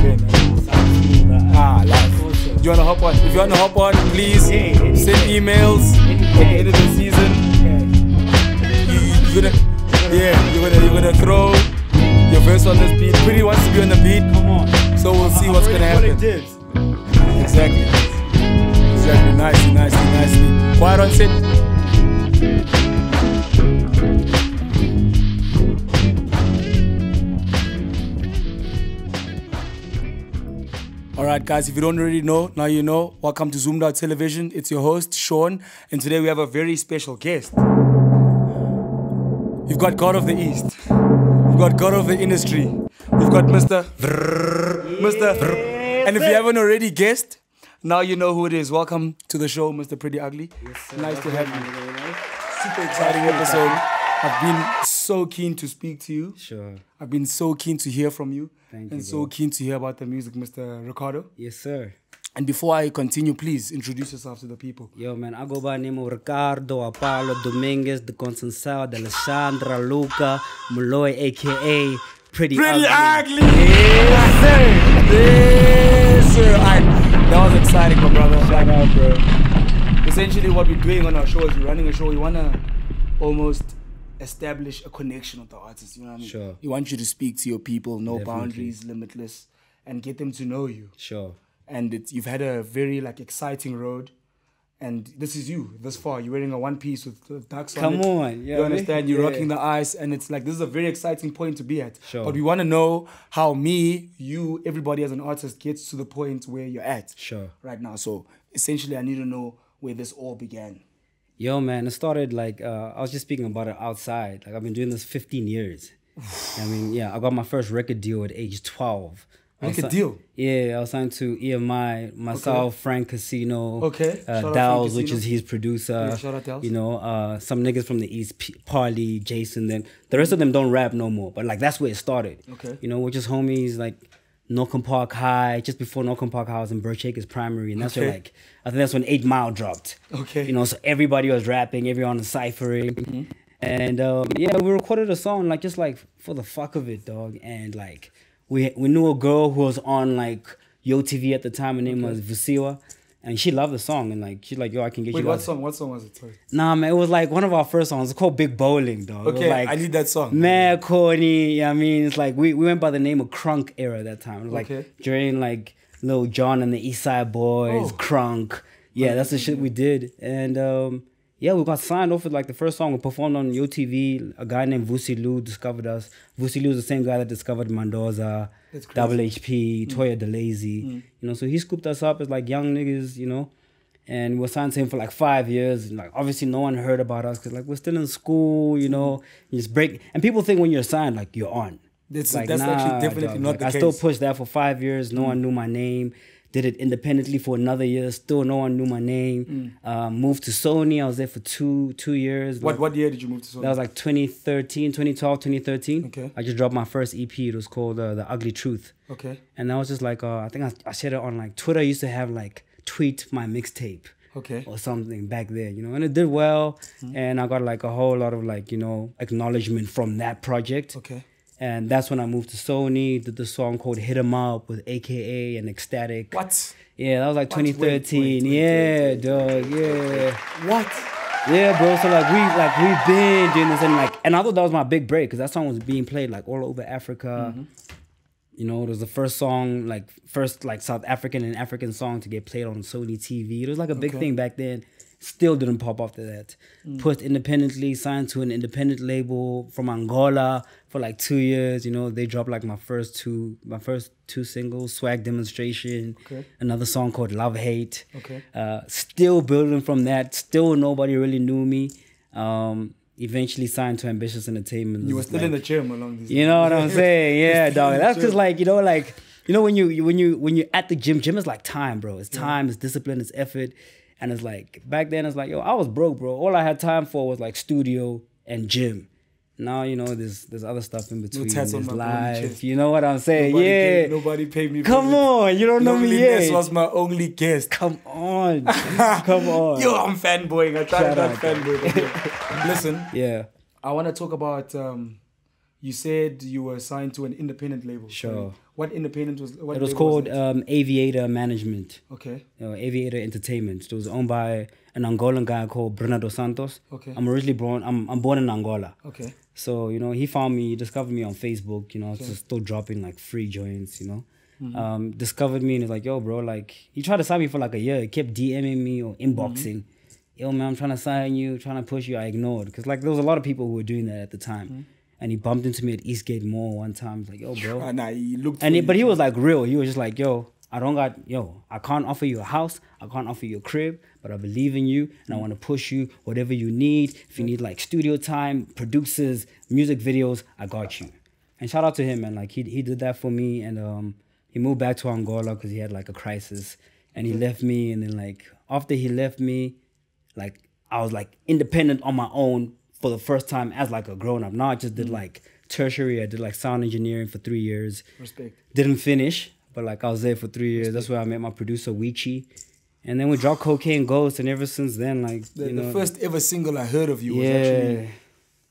again. Live. You wanna hop on? If you wanna hop on, please send emails at the end of the season. You're gonna throw your verse on this beat. Priddy wants to be on the beat. Come on. So we'll see what's gonna happen. Exactly. Nicely. Quiet on set. Alright guys, if you don't already know, now you know. Welcome to Zoomed Out Television. It's your host, Séan, and today we have a very special guest. You've got God of the East. We've got God of the industry. We've got Mr. And if you haven't already guessed, now you know who it is. Welcome to the show, Mr. Priddy Ugly. Yes, nice to have you. Super exciting episode. I've been so keen to speak to you. Sure. I've been so keen to hear from you. Thank and you, so keen to hear about the music, Mr. Ricardo. Yes, sir. And before I continue, please introduce yourself to the people. Yo, man, I go by the name of Ricardo, Apollo, Dominguez, De Concencao, De Alexandra, Luca, Malloy, a.k.a. Priddy Ugly. Yes, sir. Yes, sir. That was exciting, my brother. Shout out, bro. Essentially, what we're doing on our show is we're running a show. We want to almost establish a connection with the artist. You know what I mean? Sure. We want you to speak to your people, no Definitely. boundaries, limitless, and get them to know you. Sure. And you've had a very exciting road, and this is you this far. You're wearing a one piece with ducks on it. Come on, yeah. You understand? You're rocking the ice, and it's like this is a very exciting point to be at. Sure. But we want to know how me, you, everybody as an artist gets to the point where you're at. Sure. Right now. So essentially, I need to know where this all began. Yo, man, it started I was just speaking about it outside. I've been doing this 15 years. I mean, yeah, I got my first record deal at age 12. Record deal? Yeah, I was signed to EMI, myself, Frank Casino, Dowls, which is his producer. Yeah, shout out Dowls. You know, some niggas from the East, Parley, Jason. Then the rest of them don't rap no more. But that's where it started. Okay. You know, we're just homies Norcom Park High, just before Norcom Park High, I was in Birch Acres Primary, and that's where I think that's when 8 Mile dropped. Okay. You know, so everybody was rapping, everyone was ciphering, and yeah, we recorded a song just for the fuck of it, dog, and we knew a girl who was on YoTV at the time. Her name was Vusiwa. And she loved the song, and she's like, yo, I can get you. Wait, what song was it? Sorry. Nah, man, it was one of our first songs. It's called Big Bowling, dog. Okay, I need that song. Mad corny, you know what I mean? It's we went by the name of Crunk era at that time. It was during Lil Jon and the East Side Boys, Crunk. Yeah, that's the shit we did. And yeah, we got signed off with the first song we performed on YoTV. A guy named Vusi Lou discovered us. Vusi Lou is the same guy that discovered Mendoza, Double HP, Toya DeLazy. You know, so he scooped us up as young niggas, you know, and we were signed to him for 5 years. And obviously no one heard about us because we're still in school, you know. You just break, and people think when you're signed you're on. That's nah, actually definitely not the case. I still pushed that for 5 years. No one knew my name. Did it independently for another year. Still no one knew my name. Moved to Sony. I was there for two years. What year did you move to Sony? That was 2013, 2012, 2013. Okay. I just dropped my first EP. It was called The Ugly Truth. Okay. And that was just I think I shared it on Twitter. I used to have tweet my mixtape. Okay. Or something back there, you know. And it did well. And I got a whole lot of you know, acknowledgement from that project. Okay. And that's when I moved to Sony, did the song called Hit 'Em Up with AKA and Ecstatic. What? Yeah, that was 2013. Wait, dog, yeah. What? Yeah, bro, so we've been doing this, and I thought that was my big break, because that song was being played all over Africa. You know, it was the first song, first South African and African song to get played on Sony TV. It was a big thing back then. Still didn't pop after that. Pushed independently, signed to an independent label from Angola for 2 years. You know, they dropped my first two singles, Swag Demonstration, another song called Love Hate. Okay. Still building from that. Still nobody really knew me. Eventually signed to Ambitious Entertainment. You were still in the gym along these. You know what I'm saying? Yeah, dog. That's because you know when you're at the gym is time, bro. It's time, it's discipline, it's effort. And it's back then it's yo, I was broke, bro. All I had time for was studio and gym. Now, you know, there's other stuff in between. There's life. You know what I'm saying? Nobody paid me. Come on, you don't know me yet. This was my only guest. Come on. Come on. Yo, I'm fanboying. I tried not fanboying. Listen. Yeah. I want to talk about, you said you were signed to an independent label. Sure. What independent was? What it was label called was Aviator Management. Okay. Aviator Entertainment. It was owned by an Angolan guy called Bernardo Santos. Okay. I'm born in Angola. Okay. So, you know, he found me, discovered me on Facebook, you know, just still dropping like free joints, you know. Discovered me and he's like, yo, bro, like, he tried to sign me for like a year. He kept DMing me or inboxing. Yo, man, I'm trying to sign you, trying to push you. I ignored. Because, like, there was a lot of people who were doing that at the time. And he bumped into me at Eastgate Mall one time. He's like, yo, bro. Nah, he looked but he was like real. He was just like, yo, I can't offer you a house. I can't offer you a crib, but I believe in you and I want to push you. Whatever you need. If you need like studio time, producers, music videos, I got you. And shout out to him, man. Like he did that for me. And he moved back to Angola because he had like a crisis. And he left me. And then like after he left me, like I was like independent on my own for the first time as like a grown up. Now I just did like tertiary. I did like sound engineering for 3 years. Respect. Didn't finish, but like I was there for 3 years. That's where I met my producer Weechi. And then we dropped Cocaine Ghost, and ever since then, like the first ever single I heard of you was actually.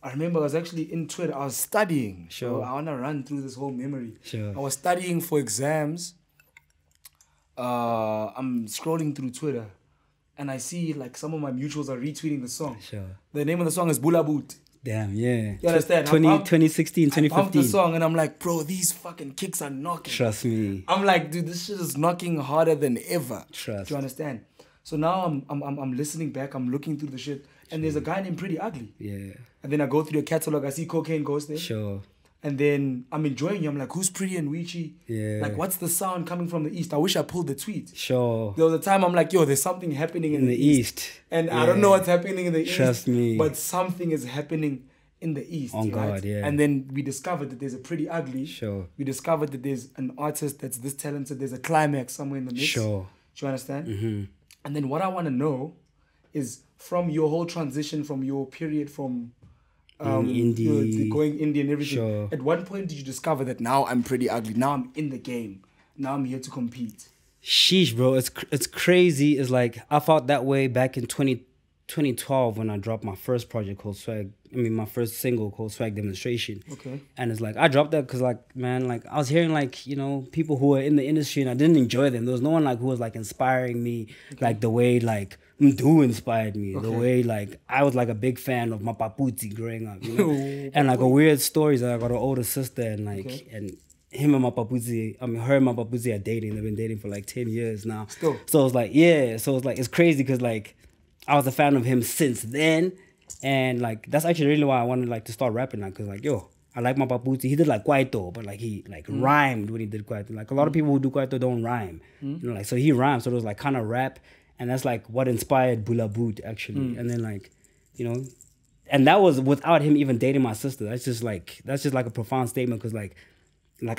I remember I was actually in Twitter. I was studying. Sure. So I wanna run through this whole memory. Sure. I was studying for exams. I'm scrolling through Twitter. And I see like some of my mutuals are retweeting the song. Sure. The name of the song is Bula Boot. Damn, yeah. You understand? 2016, 2015. I bumped the song and I'm like, bro, these fucking kicks are knocking. Trust me. I'm like, dude, this shit is knocking harder than ever. Trust. Do you understand? So now I'm listening back, I'm looking through the shit, and there's a guy named Priddy Ugly. Yeah. And then I go through the catalog, I see Cocaine Ghost there. Sure. And then I'm enjoying you. I'm like, who's Priddy and Weechi? Yeah. Like, what's the sound coming from the east? I wish I pulled the tweet. Sure. There was a time I'm like, yo, there's something happening in the east. And yeah. I don't know what's happening in the east. Trust me. But something is happening in the east. On right? God, yeah. And then we discovered that there's a Priddy Ugly. Sure. We discovered that there's an artist that's this talented. There's a climax somewhere in the mix. Sure. Do you understand? Mm-hmm. And then what I want to know is from your whole transition, from your period from indie, going indie and everything. Sure. At what point did you discover that now I'm Priddy Ugly? Now I'm in the game. Now I'm here to compete. Sheesh, bro. It's crazy. It's like I felt that way back in 2012 when I dropped my first project called Swag. I mean, my first single called Swag Demonstration. Okay. And it's like I dropped that because like, man, like I was hearing like, you know, people who are in the industry and I didn't enjoy them. There was no one like who was like inspiring me like the way like Mdu inspired me. The way like I was like a big fan of Mapaputi growing up, you know. And like a weird story is that I got an older sister and like and him and Mapaputi, I mean her and Mapaputi are dating. They've been dating for like 10 years now. Still. So it's like, yeah. So it's like it's crazy because like I was a fan of him since then. And like that's actually really why I wanted like to start rapping now, because like yo, I like my Paputi. He did like Kwaito, but like he like rhymed when he did Kwaito. Like a lot of people who do Kwaito don't rhyme. You know, like so he rhymed, so it was like kind of rap, and that's like what inspired Bula Boot actually. And then like, you know, and that was without him even dating my sister. That's just like a profound statement, because like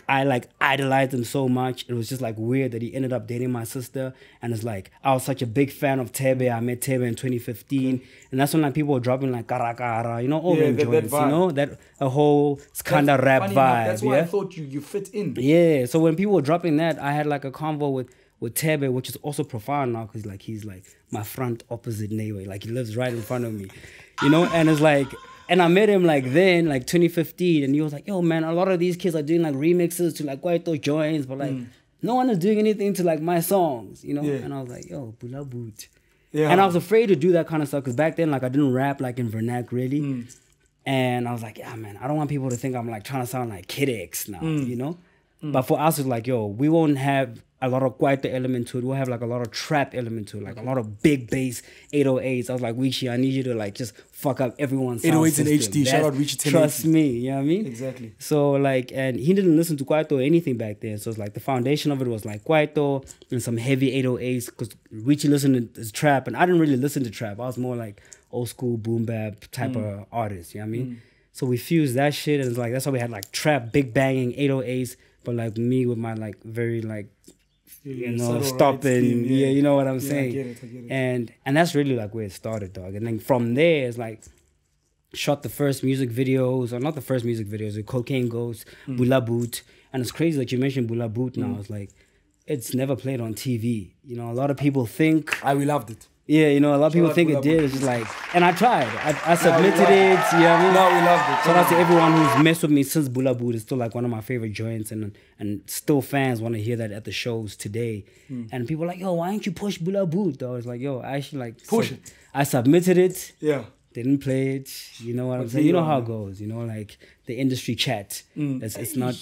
I like idolized him so much. It was just like weird that he ended up dating my sister. And it's like I was such a big fan of Tebe. I met Tebe in 2015, and that's when like people were dropping like Kara Kara, you know, all them joints, you know, that a whole Skanda rap vibe. That's why I thought you fit in. Yeah. So when people were dropping that, I had like a convo with Tebe, which is also profound now, because like he's like my front opposite neighbor. Like he lives right in front of me, you know, and it's like. And I met him like then, like 2015, and he was like, yo, man, a lot of these kids are doing like remixes to like Kwaito joints, but like no one is doing anything to like my songs, you know? Yeah. And I was like, yo, Bula Boot. Yeah. And I was afraid to do that kind of stuff, because back then, like I didn't rap like in vernac really. And I was like, yeah, man, I don't want people to think I'm like trying to sound like Kid X now, you know? But for us, it's like, yo, we won't have a lot of Kwaito element to it. We'll have like a lot of trap element to it, like a lot of big bass 808s. I was like, Weechi, I need you to like just fuck up everyone's sound 808s in system. HD. Shout out Weechi 1080. Trust me, you know what I mean? Exactly. So like, and he didn't listen to Kwaito or anything back then. So it's like the foundation of it was like Kwaito and some heavy 808s, because Weechi listened to trap, and I didn't really listen to trap. I was more like old school boom bap type of artist, you know what I mean? So we fused that shit, and it's like, that's why we had like trap, big banging 808s, but like me with my like very like, you know, stopping, you know what I'm saying? I get it. And that's really like where it started, dog. And then from there, it's like, shot the first music videos, or not the first music videos, the Cocaine Ghost, Bula Boot. And it's crazy that you mentioned Bula Boot now. It's like, it's never played on TV. You know, a lot of people think... we loved it. Yeah, you know, a lot of people think it did. It's just like, and I tried. I submitted it. You know what I mean? No, we loved it. Shout out to everyone who's messed with me since Bula Boot. It's still like one of my favorite joints, and still fans want to hear that at the shows today. And people are like, yo, why don't you push Bula Boot? I was like, yo, I actually like push it. I submitted it. Yeah. Didn't play it. You know what I'm saying? You know how it goes. You know, like the industry chat. It's not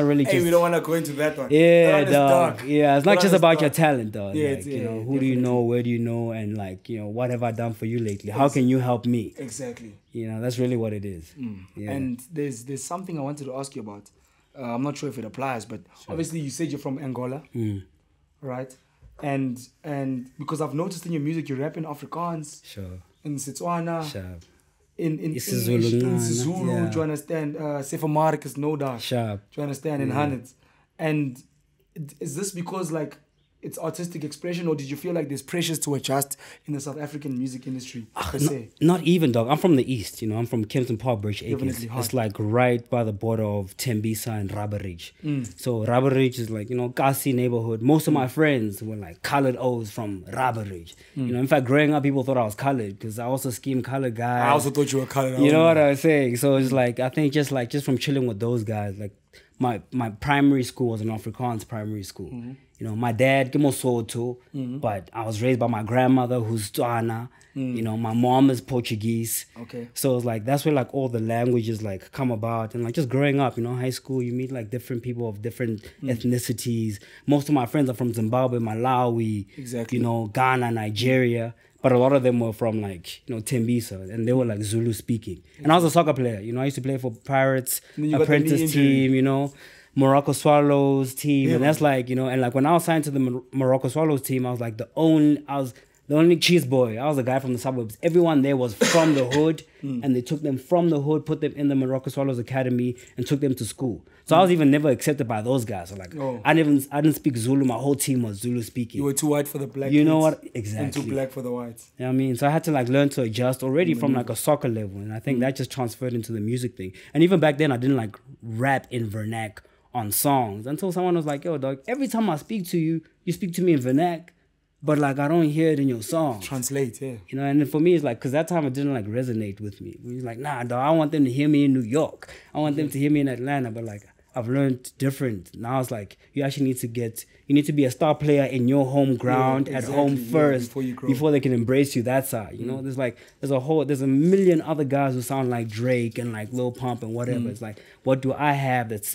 really just. Hey, we don't want to go into that one. Yeah, dog. Yeah, it's not just about your talent, dog. Yeah, like, you know, who do you know? Where do you know? And like, you know, what have I done for you lately? How can you help me? Exactly. You know, that's really what it is. Yeah. And there's something I wanted to ask you about. I'm not sure if it applies, but obviously you said you're from Angola, right? And because I've noticed in your music you rap in Afrikaans, in Setswana, in Zulu, do you understand? Sefamark is no dash. Do you understand? In hundreds. And is this because like it's artistic expression, or did you feel like there's pressures to adjust in the South African music industry per se? Not even, dog. I'm from the east, you know. I'm from Kempton Park, Bridge Acres. It's like right by the border of Tembisa and Rubber Ridge. So Rubber Ridge is like, you know, Kasi neighborhood. Most of my friends were like colored O's from Rubber Ridge. You know, in fact, growing up, people thought I was colored because I also schemed colored guys. I also thought you were colored. You know what I was saying? So it's like, I think just from chilling with those guys, like my primary school was an Afrikaans primary school. You know, my dad, too, but I was raised by my grandmother who's Tswana. You know, my mom is Portuguese. Okay. So it's like, that's where like all the languages like come about. And like just growing up, you know, high school, you meet like different people of different ethnicities. Most of my friends are from Zimbabwe, Malawi, exactly. You know, Ghana, Nigeria. But a lot of them were from like, you know, Tembisa, and they were like Zulu speaking. And I was a soccer player, you know, I used to play for Pirates, apprentice team, you know, Morocco Swallows team. And that's like, you know, and like when I was signed to the Morocco Swallows team, I was like the only cheese boy. I was the guy from the suburbs. Everyone there was from the hood, and they took them from the hood, put them in the Morocco Swallows Academy, and took them to school. So I was even never accepted by those guys. So like, I didn't speak Zulu. My whole team was Zulu speaking. You were too white for the black. You know kids, what? Exactly. And too black for the whites. You know what I mean? So I had to like learn to adjust already from like a soccer level, and I think that just transferred into the music thing. And even back then, I didn't like rap in vernac on songs until someone was like, yo, dog, every time I speak to you, you speak to me in vernac, but like I don't hear it in your song. Translate, yeah. You know, and for me, it's like, because that time it didn't like resonate with me. It was like, nah, dog, I want them to hear me in New York. I want them to hear me in Atlanta, but like I've learned different. Now it's like, you actually need to be a star player in your home ground, at home first, before they can embrace you that side. You know, there's a million other guys who sound like Drake and like Lil Pump and whatever. It's like, what do I have that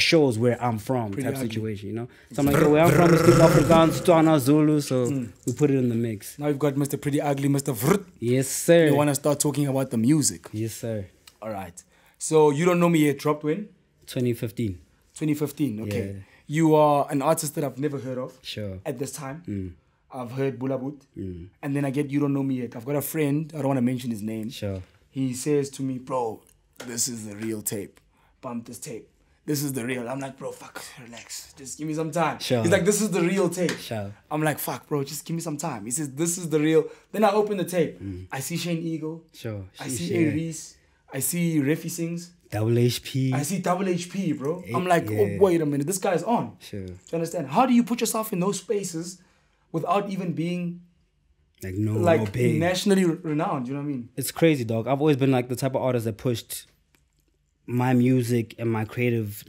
shows where I'm from, type situation, you know? So I'm like, where I'm from is Afrikaans, Tswana, Zulu, so we put it in the mix. Now you've got Mr. Priddy Ugly, Mr. Vrrt. Yes, sir. You want to start talking about the music? Yes, sir. All right. So You Don't Know Me Yet dropped when? 2015. 2015, okay. Yeah. You are an artist that I've never heard of. Sure. At this time. I've heard Bula Boot. And then I get You Don't Know Me Yet. I've got a friend, I don't want to mention his name. Sure. He says to me, bro, this is the real tape. Bump this tape. This is the real. I'm like, bro, fuck, relax. Just give me some time. Sure. He's like, this is the real tape. Sure. I'm like, fuck, bro, just give me some time. He says, this is the real. Then I open the tape. I see Shane Eagle. Sure. I see A. Reese. I see Refi Sings. Double HP. I see Double HP, bro. I'm like, oh, wait a minute. This guy's on. Sure. Do you understand? How do you put yourself in those spaces without even being like big, nationally renowned? You know what I mean? It's crazy, dog. I've always been like the type of artist that pushed my music and my creative,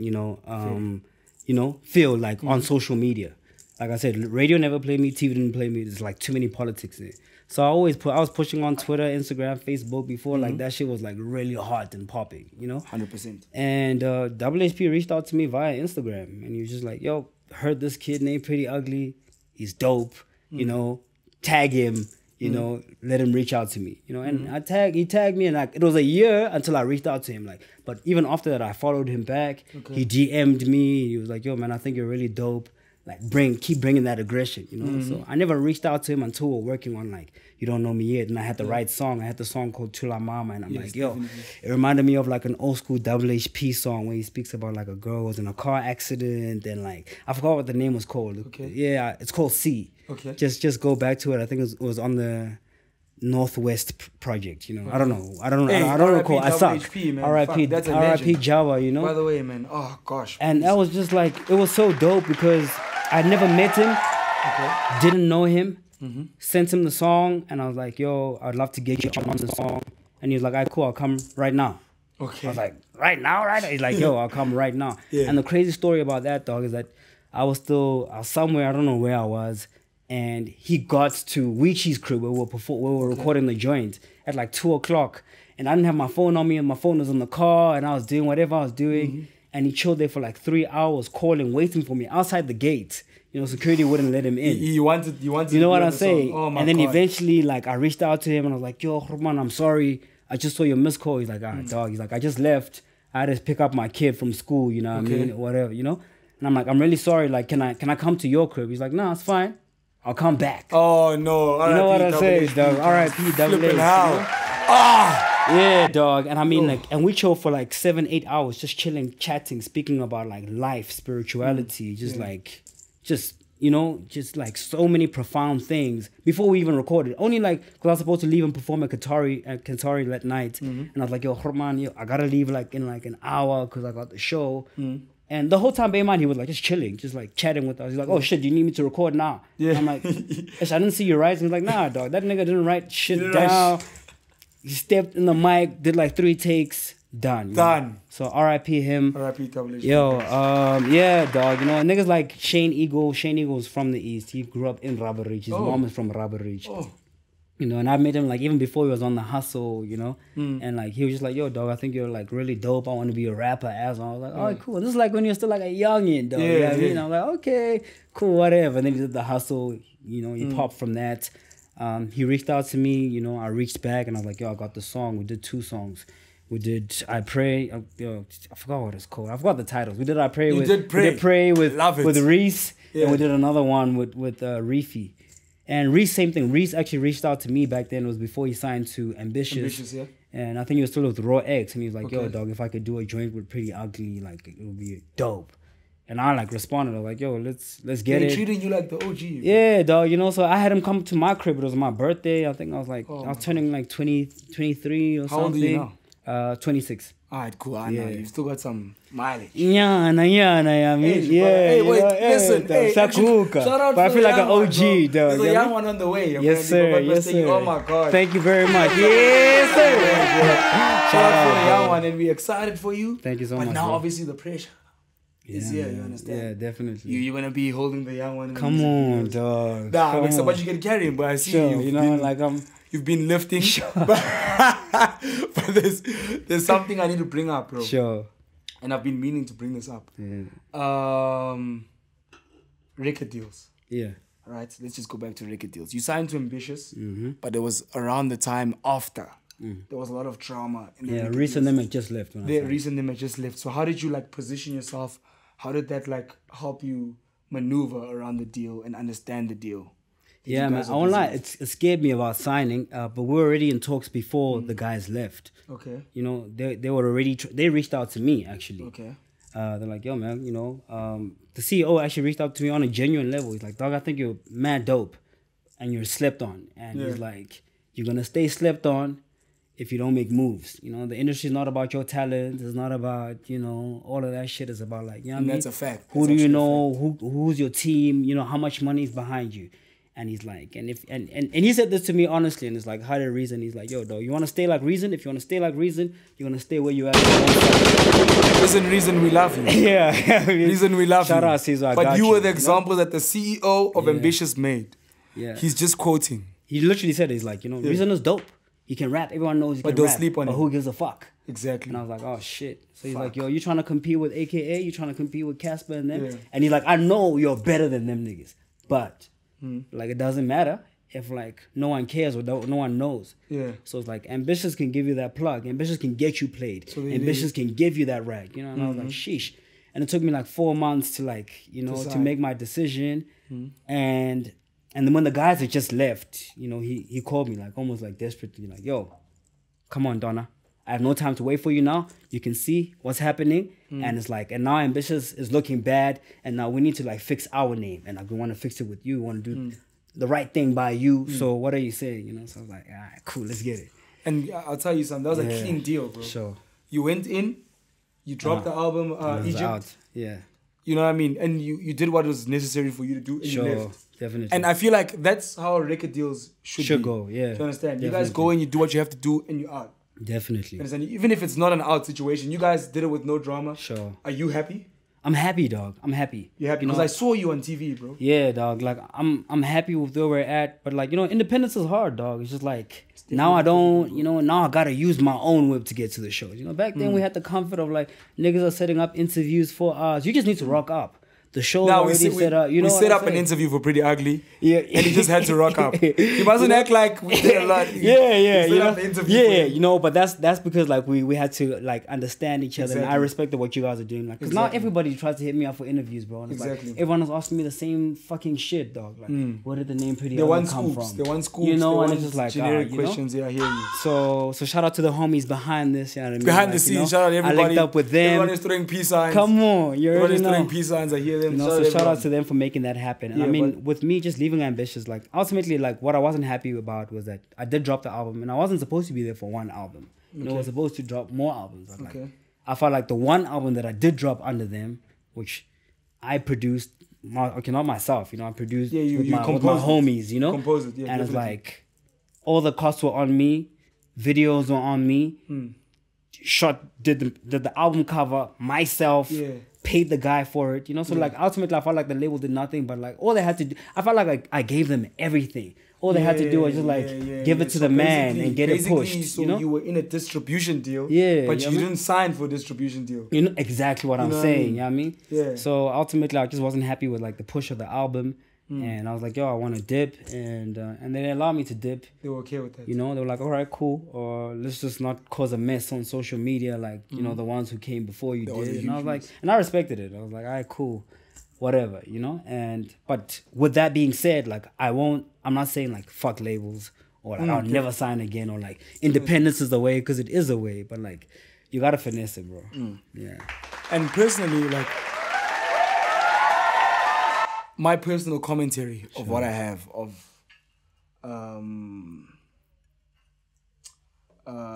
feel like on social media. Like I said, radio never played me, TV didn't play me. There's like too many politics in it. So I was pushing on Twitter, Instagram, Facebook before. Like that shit was like really hot and popping, you know? 100%. And Double HP reached out to me via Instagram, and he was just like, yo, heard this kid named Priddy Ugly. He's dope, you know, tag him. You know, let him reach out to me, you know, and he tagged me, and like, it was a year until I reached out to him, like, but even after that, I followed him back. Okay. He DM'd me. He was like, yo, man, I think you're really dope. Like, keep bringing that aggression, you know? So I never reached out to him until we were working on, like, You Don't Know Me Yet, and I had the right song. I had the song called Tula Mama, and I'm like, yo, definitely. It reminded me of like an old school Double HP song where he speaks about like a girl was in a car accident, and like, I forgot what the name was called. Okay. Yeah, it's called C. Okay. Just go back to it. I think it was on the Northwest project, you know. Okay. I don't know. Recall. I suck. R.I.P. Java, you know. By the way, man. Oh gosh. And that was just like, it was so dope because I never met him, didn't know him, Sent him the song, and I was like, yo, I'd love to get you on the song. And he was like, all right, cool, I'll come right now. Okay. I was like, right now, right now? He's like, yo, I'll come right now. Yeah. And the crazy story about that, dog, is that I was somewhere, I don't know where I was, and he got to Weechee's crib where we were recording the joint at like 2 o'clock. And I didn't have my phone on me, and my phone was in the car, and I was doing whatever I was doing. And he chilled there for like 3 hours, calling, waiting for me outside the gate. You know, security wouldn't let him in. You wanted. You know what I'm saying? Oh my and then God. Eventually, like, I reached out to him, and I was like, yo, man, I'm sorry. I just saw your missed call. He's like, all right, dog. He's like, I just left. I had to pick up my kid from school, you know what I mean? Whatever, you know? And I'm like, I'm really sorry. Like, can I come to your crib? He's like, no, it's fine. I'll come back. Oh, no. You know what I say, dog? R.I.P. Double H. Yeah, dog. And I mean, like, and we chill for like 7-8 hours, just chilling, chatting, speaking about like life, spirituality, just you know, just like so many profound things before we even recorded. Only like, because I was supposed to leave and perform at Qatari that night. And I was like, yo, Horman, I gotta leave like in like an hour because I got the show. And the whole time, Bayman, he was like just chilling, just like chatting with us. He's like, oh shit, you need me to record now? Yeah. I'm like, I didn't see you write. He's like, nah, dog, that nigga didn't write shit down. He stepped in the mic, did like 3 takes, done. Done. So R.I.P. him. R.I.P. Double H. Yo, yeah, dog. You know, niggas like Shane Eagle's from the East. He grew up in Rubberidge. His mom is from Rubberidge. You know, and I met him like even before he was on the hustle, you know. And like he was just like, yo, dog, I think you're like really dope. I want to be a rapper as well. I was like, all right, cool. And this is like when you're still like a youngin', dog. You know what I mean? I'm like, okay, cool, whatever. And then he did the hustle, you know, he popped from that. He reached out to me, you know, I reached back and I was like, yo, I got the song. We did 2 songs. We did I Pray. Yo, I forgot what it's called. I forgot the titles. We did I Pray with Reese. Yeah. And we did another one with Reefy. And Reese, same thing. Reese actually reached out to me back then. It was before he signed to Ambitious. Yeah. And I think he was still with Raw X. And he was like, yo, dog, if I could do a joint with Priddy Ugly, like, it would be dope. And I like responded. I was like, yo, let's get it. He treated you like the OG. Yeah, dog. You know, so I had him come to my crib. It was my birthday. I think I was like, I was turning like 23 or something. How old are you now? 26. All right, cool. I know. You still got some mileage. Yeah, I mean, hey, wait, listen. Hey, shout out but I feel like an OG, dog. There's a young one on the way. Yes, sir. Yes, sir. Oh, my God. Thank you very much. Yes, sir. Shout out for the young one, and we're excited for you. Thank you so much. But now, obviously, the pressure is here, you understand? Yeah, definitely. You're going to be holding the young one. Come on, dog. Nah, I'm excited, but you can carry him, but I see you know, like you've been lifting. But there's something I need to bring up, bro. Sure. And I've been meaning to bring this up. Yeah. Record deals. Yeah. All right, let's just go back to record deals. You signed to Ambitious, but it was around the time after. There was a lot of drama. Recent them had just left. Recent them had just left. So how did you like position yourself? How did that like help you maneuver around the deal and understand the deal? Yeah, man. I won't lie. It scared me about signing, but we were already in talks before the guys left. Okay. You know, they were already. They reached out to me actually. Okay. They're like, yo, man. You know, the CEO actually reached out to me on a genuine level. He's like, dog, I think you're mad dope, and you're slept on. And he's like, you're gonna stay slept on if you don't make moves. You know, the industry's not about your talent. It's not about, you know, all of that shit. It's about like, you know what I mean? That's a fact. Who do you know? Who's your team? You know, how much money is behind you? And he's like, and he said this to me honestly, and it's like, how did Reason? He's like, yo, dog, you want to stay like Reason? If you want to stay like Reason, you're going to stay where you at. Reason, we love you. Yeah. Reason, we love Shout you. Out, Caesar, but you were the example that the CEO of Ambitious made. Yeah. He's just quoting. He literally said, he's like, you know, Reason is dope. He can rap. Everyone knows he can rap. But don't sleep on him. But who gives a fuck? Exactly. And I was like, oh, shit. So he's like, yo, you trying to compete with AKA? You trying to compete with Casper and them? Yeah. And he's like, I know you're better than them niggas. But, like, it doesn't matter if, like, no one cares or no one knows. Yeah. So it's like, Ambitious can give you that plug. Ambitious can get you played. So Ambitious can give you that rag. You know? And I was like, sheesh. And it took me, like, 4 months to, like, you know, to make my decision. And then when the guys had just left, you know, he called me, like, almost, like, desperately. Like, yo, come on, Donna. I have no time to wait for you now. You can see what's happening. And it's like, and now Ambitious is looking bad. And now we need to like fix our name. And like, we want to fix it with you. We want to do the right thing by you. So what are you saying? You know, so I was like, all right, cool, let's get it. And I'll tell you something. That was a clean deal, bro. Sure. You went in, you dropped the album, Egypt. Out. Yeah. You know what I mean? And you did what was necessary for you to do, and you left. Definitely. And I feel like that's how record deals should go, yeah. Do you understand? Definitely. You guys go and you do what you have to do, and you're out. Definitely. You understand? Even if it's not an out situation, you guys did it with no drama. Sure. Are you happy? I'm happy, dog. I'm happy. You're happy? Because I saw you on TV, bro. Yeah, dog. Like, I'm happy with where we're at. But, like, you know, independence is hard, dog. It's just like, now I don't, you know, now I got to use my own whip to get to the shows. You know, back then we had the comfort of, like, niggas are setting up interviews for us. You just need to rock up. The show already set up. You know, we set up an interview for Priddy Ugly. Yeah, and he just had to rock up. He mustn't act like we did a lot. You know, but that's because like we had to like understand each other. And I respected what you guys are doing. Like, because now everybody tries to hit me up for interviews, bro. And it's like everyone is asking me the same fucking shit, dog. Like, where did the name Priddy Ugly come from? They want scoops. You know, and it's just like generic questions. Yeah, I hear you. So shout out to the homies behind this. You know what I mean? Behind the scenes, shout out everybody. I linked up with them. Everyone is throwing peace signs. Come on, you already know. Everyone is throwing peace signs. I hear them. You know, so shout out to them for making that happen. And I mean, with me just leaving Ambitious, like ultimately, like what I wasn't happy about was that I did drop the album, and I wasn't supposed to be there for one album. You know, I was supposed to drop more albums. Like, I felt like the one album that I did drop under them, which I produced, not myself. You know, I produced with my homies. You know, composed it, and it's like all the costs were on me, videos were on me. Did the album cover myself. Paid the guy for it, you know. So like ultimately, I felt like the label did nothing, but like all they had to do, I felt like I gave them everything. All they had to do was just like give it to the man and get it pushed. So you know, you were in a distribution deal, but you didn't sign for a distribution deal. You know exactly what I'm saying. You know what I mean? Yeah. So ultimately, I just wasn't happy with like the push of the album. And I was like, yo, I want to dip. And they allowed me to dip. They were okay with that. You know, they were like, all right, cool. Or let's just not cause a mess on social media like, you know, the ones who came before you did. And I was like, and I respected it. I was like, all right, cool. Whatever, you know? But with that being said, like, I'm not saying like, fuck labels. Or like, I'll never sign again. Or like, independence is the way, because it is the way. But like, you got to finesse it, bro. Yeah. And personally, like, my personal commentary of what I have of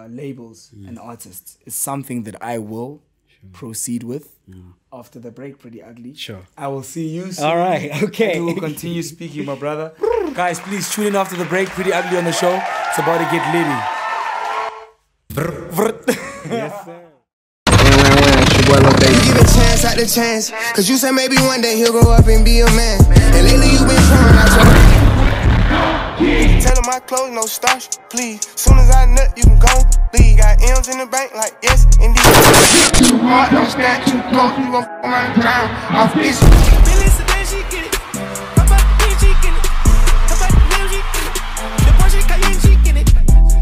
labels and artists is something that I will proceed with after the break, Priddy Ugly. Sure. I will see you soon. All right, okay. We will continue speaking, my brother. Guys, please tune in after the break. Priddy Ugly on the show. It's about to get litty. Yes, sir. You give a chance after chance, cause you said maybe one day he'll grow up and be a man. And lately you been pouring out your tell him my clothes no starch, please. Soon as I nut, you can go leave. Got M's in the bank like yes, indeed. Too hard, don't stand too close, you gon' f*** around the ground. Off this. Billy Sedan, she get it. How about the she get it? How about the Rim, she get it? The Porsche Cayenne, she get it.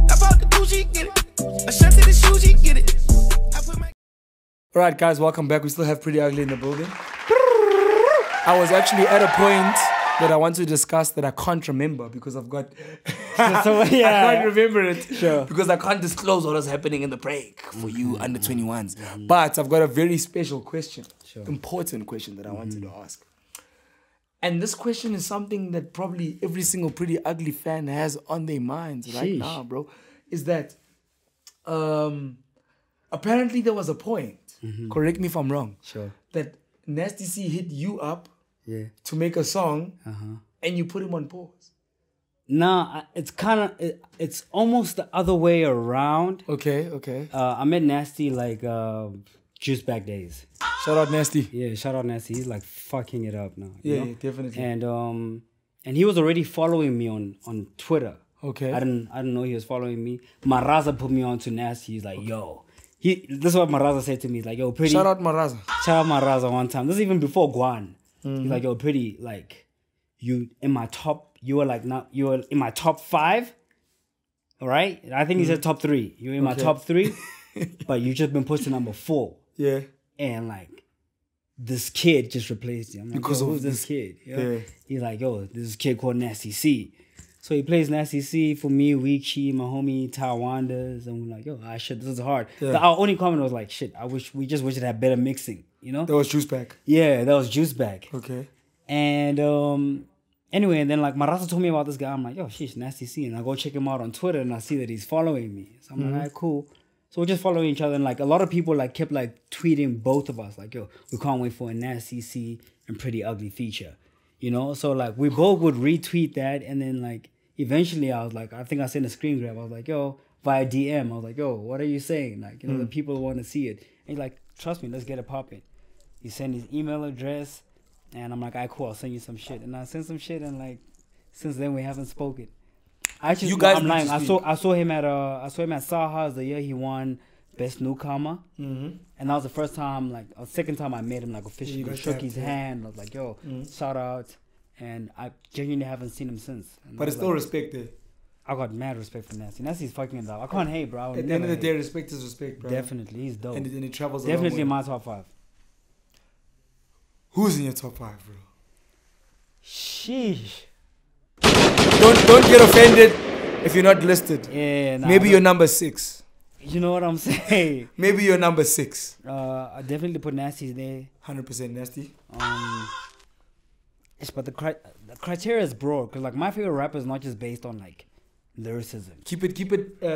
How about the Gucci, get it? A shirt to the shoes, she get it. Alright guys, welcome back. We still have Priddy Ugly in the building. I was actually at a point that I want to discuss that I can't remember because I've got... I can't remember it. Sure. Because I can't disclose what was happening in the break for you under 21s. But I've got a very special question. Important question that I wanted to ask. And this question is something that probably every single Priddy Ugly fan has on their minds right now, bro. Is that... apparently there was a point, correct me if I'm wrong, that Nasty C hit you up to make a song and you put him on pause. Nah, it's almost the other way around. Okay. I met Nasty like Juice Back days. Shout out Nasty. Yeah, shout out Nasty. He's like fucking it up now. Yeah, definitely. And he was already following me on Twitter. Okay. I didn't know he was following me. Maraza put me on to Nasty. He's like, yo. This is what Maraza said to me. He's like, yo, Priddy. Shout out Maraza. Shout out Maraza one time. This is even before Guan. He's like, yo, Priddy, like, you were in my top 5. All right? I think he said top 3. You were in my top 3, but you just been pushed to number 4. Yeah. And like, this kid just replaced you. I'm like, because of who's this kid? Yeah. He's like, yo, this is a kid called Nasty C. So he plays Nasty C for me, Weechi, my homie Tawandas, and we're like, yo, shit, this is hard. Our only comment was like, shit, we just wish it had better mixing, you know? That was Juice Back. Yeah, that was Juice Back. Okay. And anyway, and then like Maraza told me about this guy. I'm like, yo, sheesh, Nasty C. And I go check him out on Twitter and I see that he's following me. So I'm like, all right, cool. So we're just following each other, and like a lot of people like kept like tweeting both of us, like, yo, we can't wait for a Nasty C and Priddy Ugly feature, you know? So like we both would retweet that, and then like eventually I was like, I think I sent a screen grab. I was like, yo, via DM, I was like, yo, what are you saying? Like, you know, the people want to see it. And he's like, trust me, let's get it popping. He sent his email address, and I'm like, alright, cool, I'll send you some shit. And I sent some shit, and like since then we haven't spoken. Actually, you guys, I'm lying. I saw him at Saha's the year he won Best Newcomer, and that was the first time, like, or second time I met him, like officially. I shook his hand. I was like, yo, shout out, and I genuinely haven't seen him since. And but it's still respect there. I got mad respect for Nasty. Nasty's fucking it up. I can't hate, bro. At the end of the day, respect is respect, bro. Definitely, he's dope. And he travels. Definitely in my top 5. Who's in your top 5, bro? Sheesh. Don't get offended if you're not listed. Yeah, nah, maybe you're number 6. You know what I'm saying? Maybe you're number 6. I definitely put Nasty's there. 100% Nasty. But the criteria is broad, because like my favorite rapper is not just based on like lyricism. Keep it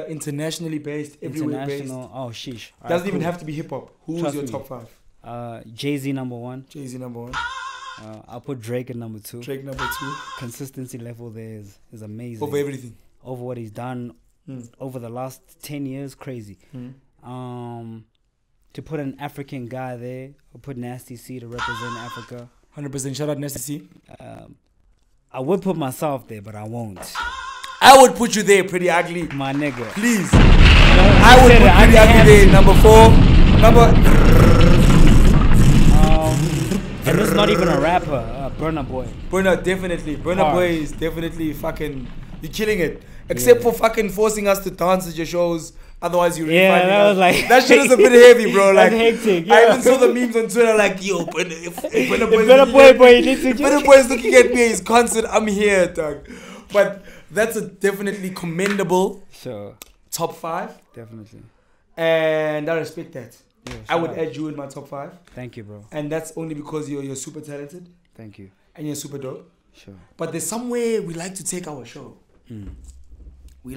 internationally based, everywhere based. Oh sheesh. Doesn't even have to be hip hop. Who's your top 5? Jay-Z number 1. Jay-Z number 1. I'll put Drake at number 2. Drake number 2. Consistency level there is amazing. Over everything. Over what he's done over the last 10 years, crazy. To put an African guy there, I'll put Nasty C to represent Africa. 100%. Shout out Nasty C. I would put myself there, but I won't. I would put you there, Priddy Ugly. My nigga. Please. I would put Priddy Ugly there, number 4. And this is not even a rapper, Burna Boy. Burna, definitely. Burna Boy is definitely fucking, you're killing it. Except for fucking forcing us to dance at your shows. Otherwise, you're that was like that shit is a bit heavy, bro. Like, that's hectic. Yeah. I even saw the memes on Twitter, like, yo, Burna Boy is looking at me at his concert. I'm here, dog. But that's definitely commendable. Sure. Top 5. Definitely. And I respect that. Yeah, I would add you in my top 5. Thank you, bro. And that's only because you're super talented. Thank you. And you're super dope. Sure. But there's somewhere we like to take our show. We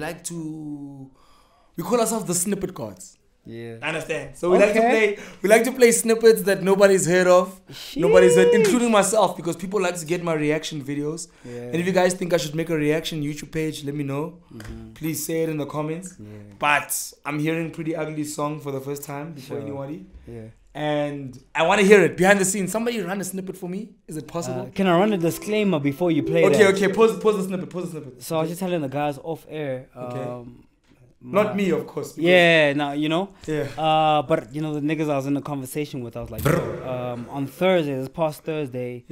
call ourselves the snippet gods. Yeah. Understand? So we like to play snippets that nobody's heard of. Nobody's heard, including myself, because people like to get my reaction videos. Yeah. And if you guys think I should make a reaction YouTube page, let me know. Please say it in the comments. Yeah. But I'm hearing Priddy Ugly's song for the first time before anybody. Yeah. And I want to hear it behind the scenes. Somebody run a snippet for me. Is it possible? Can I run a disclaimer before you play that? Okay. Pause the snippet. So I was just telling the guys off air. Not me, of course. Yeah, no, you know. Yeah. But you know the niggas I was in a conversation with, I was like, on Thursday, this past Thursday,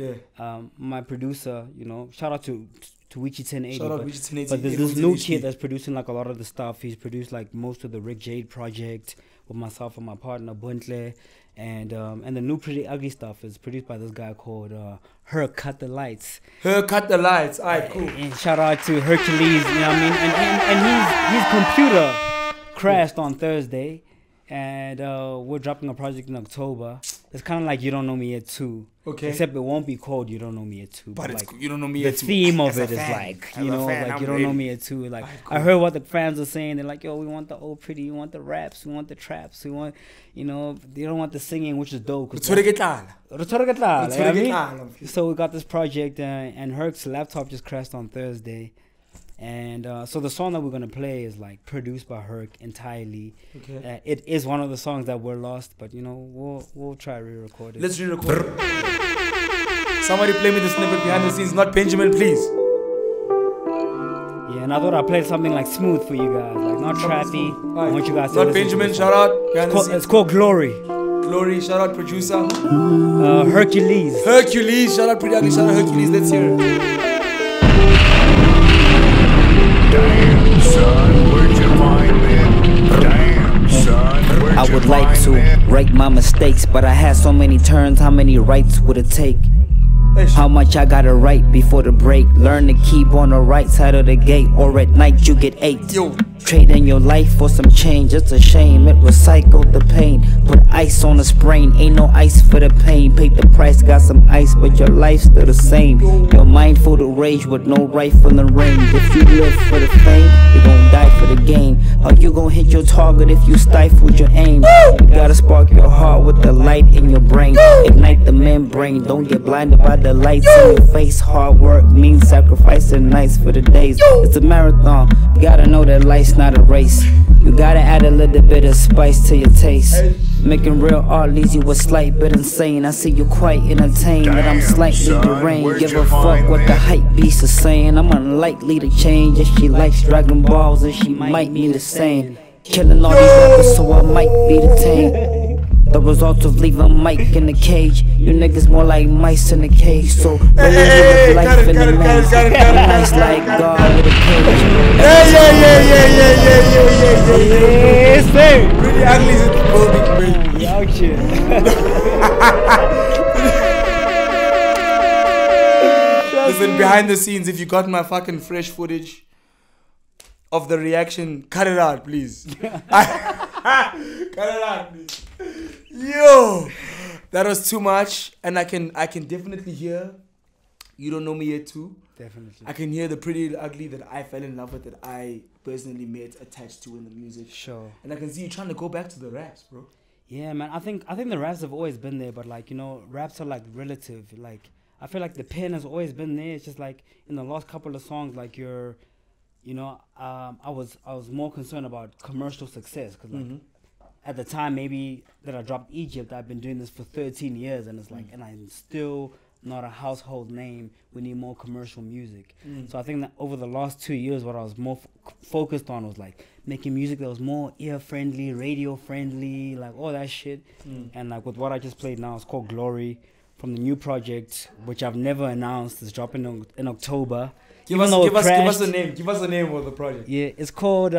my producer, you know, shout out to Wichi 1080. Shout out Wichi 1080. But there's this new kid that's producing like a lot of the stuff. He's produced like most of the Rick Jade project with myself and my partner Buntle, and the new Priddy Ugly stuff is produced by this guy called Her Cut the Lights. Her Cut the Lights. Alright, cool. And shout out to Hercules, you know what I mean? And his computer crashed on Thursday, and we're dropping a project in October. It's kind of like You Don't Know Me Yet 2. Okay. Except it won't be called You Don't Know Me Yet 2. But like, You Don't Know Me Yet 2. The theme of it is like, you know, like You Don't Know Me Yet 2. Like, I heard what the fans are saying. They're like, yo, we want the old Priddy, we want the raps, we want the traps, we want, you know, they don't want the singing, which is dope. So we got this project, and Herc's laptop just crashed on Thursday. And so the song that we're gonna play is like produced by Herc entirely. Okay. It is one of the songs that were lost, but you know we'll try to re-record it. Let's re-record it. Somebody play me the snippet behind the scenes, not Benjamin, please. Yeah, and I thought I played something like smooth for you guys, like not trappy. I want you guys to not Benjamin. Shout out. It's called Glory. Glory. Shout out producer. Hercules. Hercules. Shout out Priddy Ugly. Shout out Hercules. Let's hear it. Damn, son, where'd you find that? Damn, son, where'd I would you like find to that? rate my mistakes, but I had so many turns. How many rights would it take? How much I gotta write before the break? Learn to keep on the right side of the gate, or at night you get 8. Yo. Trading your life for some change, it's a shame. It recycled the pain, put ice on the sprain. Ain't no ice for the pain. Paid the price, got some ice, but your life's still the same. You're mindful to rage with no rifle in the range. If you live for the fame, you gon' die for the game. How you gon' hit your target if you stifled your aim? You gotta spark your heart with the light in your brain. Ignite the membrane, don't get blinded by the lights in your face. Hard work means sacrificing nights for the days. It's a marathon, you gotta know that life's not a race. You gotta add a little bit of spice to your taste. Making real art leaves you a slight bit insane. I see you quite entertained, but I'm slightly deranged. Give a fuck what the hype beast is saying. I'm unlikely to change. If she likes Dragon Balls, and she might be the same. Killing all these rappers, so I might be detained. The result of leaving Mike in the cage. You niggas more like mice in the cage. So really live life in the maze. Nice like God with a cage. Yes, sir. Priddy Ugly is in the building, baby. Out here. Listen, behind the scenes, if you got my fucking fresh footage of the reaction, cut it out, please. Cut it out, please. Yo, that was too much, and I can definitely hear You Don't Know Me Yet too. Definitely. I can hear the Priddy Ugly that I fell in love with, that I personally made attached to in the music. Sure. And I can see you trying to go back to the raps, bro. Yeah, man. I think the raps have always been there, but like, you know, raps are like relative. Like, I feel like the pen has always been there. It's just like in the last couple of songs, like I was more concerned about commercial success, because like at the time maybe that I dropped Egypt, I've been doing this for 13 years, and it's like, and I'm still not a household name. We need more commercial music. So I think that over the last 2 years, what I was more focused on was like making music that was more ear friendly, radio friendly, like all that shit. And like with what I just played now, it's called Glory, from the new project, which I've never announced. It's dropping in October. Give us the name. Give us the name of the project. Yeah, it's called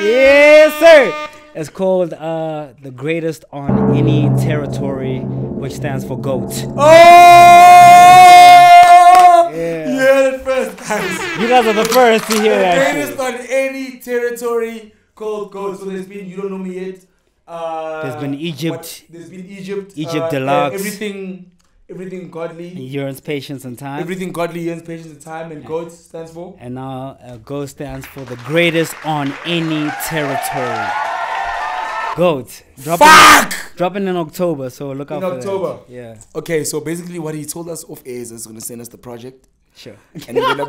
yes, sir. It's called The Greatest on Any Territory, which stands for GOAT. Oh! Yeah. You heard it first, guys. You guys are the first to hear that. The Greatest on Any Territory called GOAT. So there's been You Don't Know Me Yet. There's been Egypt. There's been Egypt. Egypt Deluxe. Everything godly. Yearns patience and time. Everything godly, yearns patience and time. And GOAT stands for? And now GOAT stands for The Greatest on Any Territory. GOAT. Dropping in October, so look out for that. In October? Yeah. Okay, so basically what he told us off air is he's going to send us the project. Sure. And we're gonna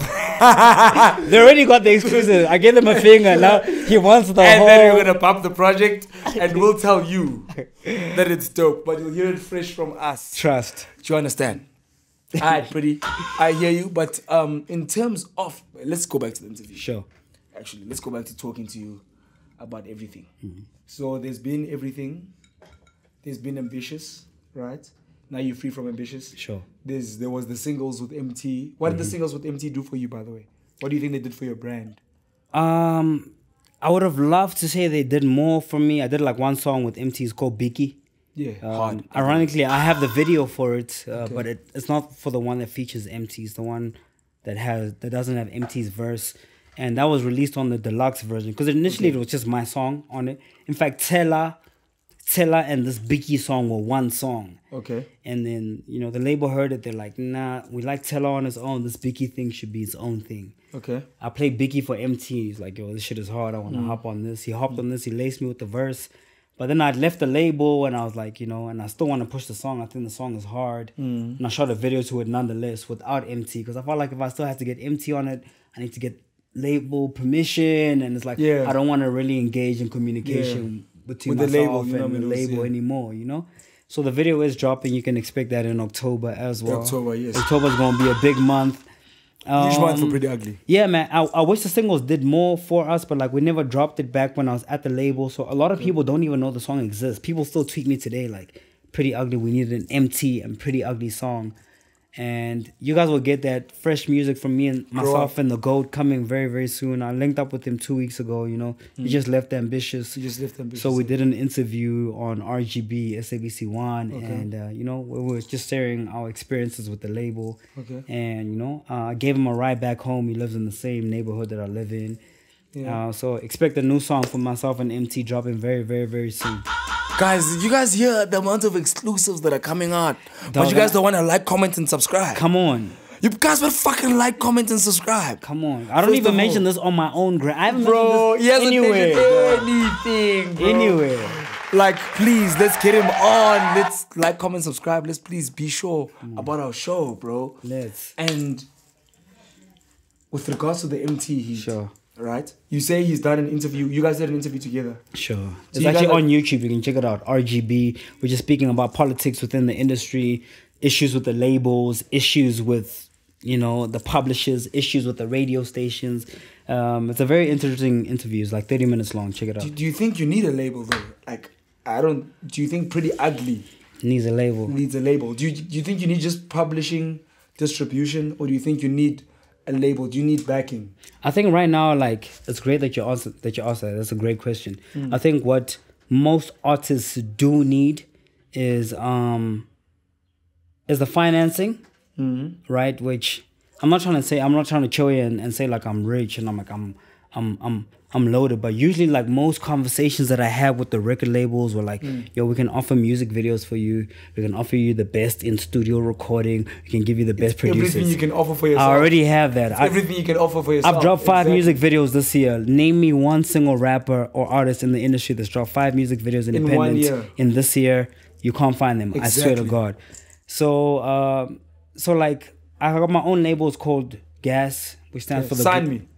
they already got the exclusive. I gave them a finger. Now he wants the and whole. And then we're gonna pump the project, and we'll tell you that it's dope. But you'll hear it fresh from us. Trust. Do you understand? Alright, Priddy. I hear you. But in terms of, let's go back to the interview. Sure. Actually, let's go back to talking to you about everything. So there's been everything. There's been Ambitious, right? Now you're free from Ambitious. Sure. There was the singles with MT. What did the singles with MT do for you, by the way? What do you think they did for your brand? I would have loved to say they did more for me. I did like one song with MT. It's called Biki. Yeah, hard. Ironically, I have the video for it, but it's not for the one that features MT. It's the one that doesn't have MT's verse. And that was released on the deluxe version, because initially it was just my song on it. In fact, Tella and this Biki song were one song. Okay. And then, you know, the label heard it. They're like, nah, we like Tella on its own. This Biki thing should be its own thing. Okay. I played Biki for MT. He's like, yo, this shit is hard. I want to hop on this. He hopped on this. He laced me with the verse. But then I'd left the label, and I was like, you know, and I still want to push the song. I think the song is hard. And I shot a video to it nonetheless without MT, because I felt like if I still had to get MT on it, I need to get label permission. And it's like, I don't want to really engage in communication between myself and the label anymore, you know? So the video is dropping. You can expect that in October as well. October, yes. October's going to be a big month. Huge month for Priddy Ugly. Yeah, man. I wish the singles did more for us, but like we never dropped it back when I was at the label. So a lot of people don't even know the song exists. People still tweet me today like, Priddy Ugly, we needed an MT and Priddy Ugly song. And you guys will get that fresh music from me and myself and the GOAT coming very, very soon. I linked up with him 2 weeks ago, you know. He just left Ambitious. So we did an interview on RGB, SABC1. Okay. And, you know, we were just sharing our experiences with the label. Okay. And, you know, I gave him a ride back home. He lives in the same neighborhood that I live in. Yeah. So expect a new song from myself and MT dropping very, very, very soon. Guys, did you guys hear the amount of exclusives that are coming out? But you guys don't want to like, comment, and subscribe. Come on. You guys will fucking like, comment, and subscribe. Come on. I don't even mention this on my own gram. I haven't mentioned this anywhere. Anything, bro. Anywhere. Like, please, let's get him on. Let's like, comment, subscribe. Let's please be sure about our show, bro. Let's. And with regards to the MT heat. Sure. Right? You say he's done an interview. You guys did an interview together. Sure. It's actually on YouTube. You can check it out. RGB. We're just speaking about politics within the industry, issues with the labels, issues with, you know, the publishers, issues with the radio stations. It's a very interesting interview. It's like 30 minutes long. Check it out. Do you think you need a label though? Like, do you think Priddy Ugly needs a label? Needs a label. Do you think you need just publishing, distribution, or do you think you need a label? Do you need backing? I think right now, like, it's great that you asked that. That's a great question. I think what most artists do need is the financing, right? Which I'm not trying to show you and say like I'm rich and I'm like I'm loaded, but usually like most conversations that I have with the record labels were like, yo, we can offer music videos for you. We can offer you the best in studio recording. We can give you the best producers. Everything you can offer for yourself. I already have that. Everything you can offer for yourself. I've dropped 5 music videos this year. Name me one single rapper or artist in the industry that's dropped 5 music videos independent in 1 year. In this year. You can't find them. Exactly. I swear to God. So, like, I got my own label. It's called Gas, which stands for the... Sign me.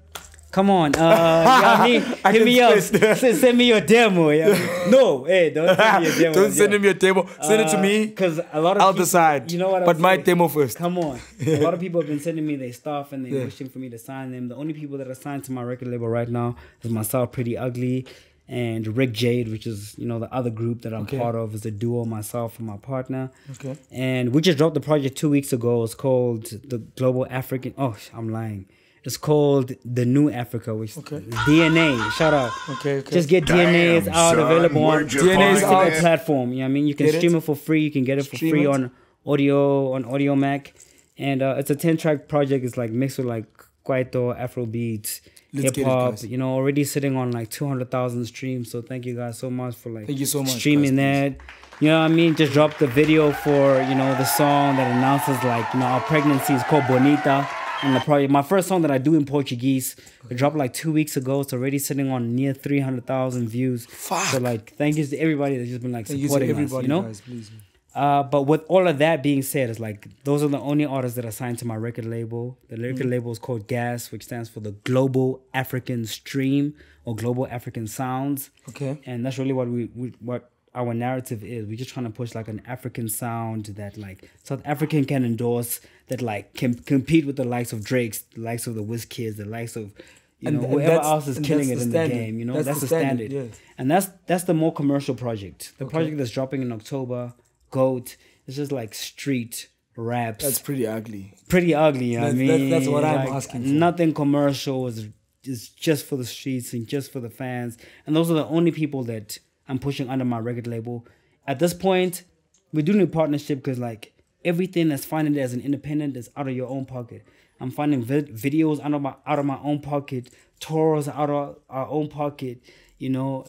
Come on, hit me up. Send me your demo. Yeah. No, hey, don't send me your demo. Don't send him your demo. Send it to me. Because a lot of I'll people, decide. You know what? But my demo first. Come on. A lot of people have been sending me their stuff and they're wishing for me to sign them. The only people that are signed to my record label right now is myself, Priddy Ugly, and Rick Jade, which is, you know, the other group that I'm part of. Is a duo, myself and my partner. Okay. And we just dropped the project 2 weeks ago. It's called the Global African. Oh, I'm lying. It's called The New Africa, which is DNA. Shout out. Okay. Just get DNA. It's out, available on DNA's out platform. You know what I mean? You can stream it for free. You can get it for free on Audio Mac. And it's a 10-track project. It's like mixed with like Kwaito, Afro beats, hip hop. You know, already sitting on like 200,000 streams. So thank you guys so much for like streaming that. You know what I mean? Just dropped the video for, you know, the song that announces like, you know, our pregnancy. Is called Bonita. And the project, my first song that I do in Portuguese, it dropped like 2 weeks ago. It's already sitting on near 300,000 views. Fuck. So like, thank you to everybody that's just been like supporting us, you know. Guys, please. But with all of that being said, it's like those are the only artists that are signed to my record label. The record label is called GAS, which stands for the Global African Stream or Global African Sounds. Okay. And that's really what our narrative is. We're just trying to push like an African sound that like South African can endorse, that like can compete with the likes of Drake's, the likes of the WizKids, the likes of whoever else is killing it in the game. You know, that's the standard. Yeah. And that's the more commercial project. The project that's dropping in October, GOAT, it's just like street raps. That's Priddy Ugly. Priddy Ugly. I mean, that's what I'm asking for. Nothing commercial. It's just for the streets and just for the fans. And those are the only people that I'm pushing under my record label. At this point, we do need partnership because like everything that's funded as an independent is out of your own pocket. I'm finding videos out of my own pocket, tours out of our own pocket, you know,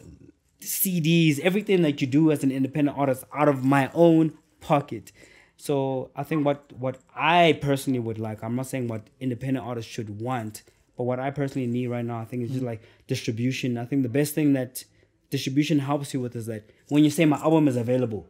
CDs, everything that you do as an independent artist out of my own pocket. So I think what I personally would like, I'm not saying what independent artists should want, but what I personally need right now, I think is just like distribution. I think the best thing that distribution helps you with is that when you say my album is available,